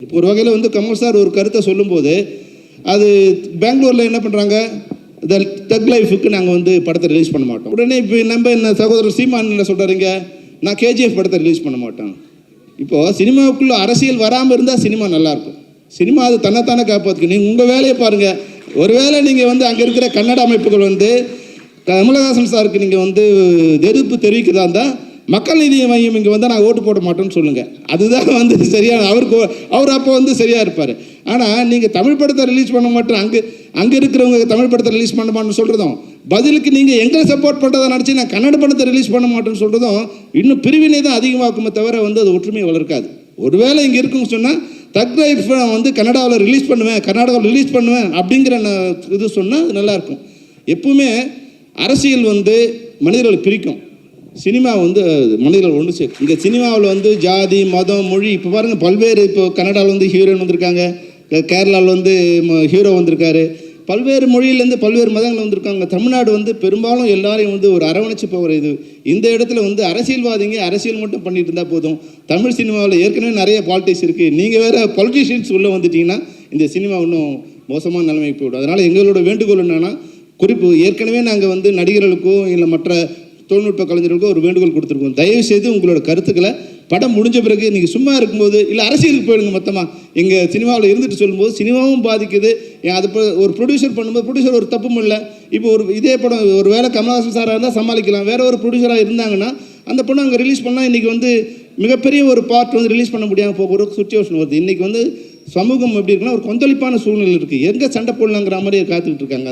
இப்போ ஒரு வகையில் வந்து கமல் சார் ஒரு கருத்தை சொல்லும்போது அது பெங்களூரில் என்ன பண்ணுறாங்க, த தக் லைஃபுக்கு நாங்கள் வந்து படத்தை ரிலீஸ் பண்ண மாட்டோம். உடனே இப்போ நம்ம என்ன சகோதரர் சீமான் என்ன சொல்கிறாருங்க, நான் கேஜிஎஃப் படத்தை ரிலீஸ் பண்ண மாட்டேன். இப்போது சினிமாவுக்குள்ளே அரசியல் வராமல் இருந்தால் சினிமா நல்லாயிருக்கும். சினிமா அது தன்னைத்தானே காப்பாற்றுக்கு. நீங்கள் உங்கள் வேலையை பாருங்கள். ஒருவேளை நீங்கள் வந்து அங்கே இருக்கிற கன்னட அமைப்புகள் வந்து கமலஹாசன் சாருக்கு நீங்கள் வந்து எதிர்ப்பு தெரிவிக்கிறதா இருந்தால் மக்கள் நீதி மையம் இங்கே வந்து நான் ஓட்டு போட மாட்டோம்னு சொல்லுங்கள். அதுதான் வந்து சரியான அவர் அப்போ வந்து சரியாக இருப்பார். ஆனால் நீங்கள் தமிழ் படத்தை ரிலீஸ் பண்ண மாட்டோம், அங்கே இருக்கிறவங்க தமிழ் படத்தை ரிலீஸ் பண்ண மாட்டோம்னு சொல்கிறதும், பதிலுக்கு நீங்கள் எங்களை சப்போர்ட் பண்ணுறதை நினச்சி நான் கன்னட படத்தை ரிலீஸ் பண்ண மாட்டேன்னு சொல்கிறதும் இன்னும் பிரிவினை தான் அதிகமாக்குமே தவிர வந்து அது ஒற்றுமையை வளர்க்காது. ஒருவேளை இங்கே இருக்குன்னு சொன்னால் தக் லைஃப் நான் வந்து கன்னடாவில் ரிலீஸ் பண்ணுவேன், கர்நாடகாவில் ரிலீஸ் பண்ணுவேன் அப்படிங்கிற இது சொன்னால் அது நல்லாயிருக்கும். எப்பவுமே அரசியல் வந்து மனிதர்களை பிரிக்கும், சினிமா வந்து மனிதர்கள் ஒன்று சேர்க்கும். இங்கே சினிமாவில் வந்து ஜாதி மதம் மொழி இப்போ பாருங்கள், பல்வேறு இப்போ கன்னடாவில் வந்து ஹீரோயின் வந்திருக்காங்க, கேரளாவில் வந்து ஹீரோ வந்திருக்காரு, பல்வேறு மொழியிலேருந்து பல்வேறு மதங்கள் வந்திருக்காங்க. தமிழ்நாடு வந்து பெரும்பாலும் எல்லாரையும் வந்து ஒரு அரவணைச்சு போகிற இது. இந்த இடத்துல வந்து அரசியல்வாதிங்க அரசியல் மட்டும் பண்ணிட்டு இருந்தால் போதும். தமிழ் சினிமாவில் ஏற்கனவே நிறைய பாலிட்டிக்ஸ் இருக்குது. நீங்கள் வேறு பொலிட்டீஷியன்ஸ் உள்ளே வந்துட்டிங்கன்னா இந்த சினிமா இன்னும் மோசமான நிலைமைக்கு போய்விடும். அதனால் எங்களோட வேண்டுகோள் என்னென்னா, குறிப்பு ஏற்கனவே நாங்கள் வந்து நடிகர்களுக்கோ இல்லை மற்ற தொழில்நுட்ப கலைஞர்களுக்கோ ஒரு வேண்டுகோள் கொடுத்துருக்கோம். தயவுசெய்து உங்களோட கருத்துக்களை படம் முடிஞ்ச பிறகு நீங்கள் சும்மா இருக்கும்போது இல்லை அரசியலுக்கு போயிடுங்க. மொத்தமாக எங்கள் சினிமாவில் இருந்துட்டு சொல்லும்போது சினிமாவும் பாதிக்குது. அது ஒரு ப்ரொடியூசர் பண்ணும்போது ப்ரொடியூசர் ஒரு தப்பும் இல்லை. இப்போ ஒரு இதே படம் ஒரு வேளை கமல்ஹாசன் சாராக இருந்தால் சமாளிக்கலாம், வேற ஒரு ப்ரொடியூசராக இருந்தாங்கன்னா அந்த படம் அங்கே ரிலீஸ் பண்ணால் இன்றைக்கி வந்து மிகப்பெரிய ஒரு பார்ட் வந்து ரிலீஸ் பண்ண முடியாமல் போகிற ஒரு சுச்சுவேஷன் வருது. இன்றைக்கி வந்து சமூகம் எப்படி இருக்குன்னா ஒரு கொந்தளிப்பான சூழ்நிலை இருக்குது. எங்கே சண்டை போடலாங்கிற மாதிரி காத்துக்கிட்டு இருக்காங்க.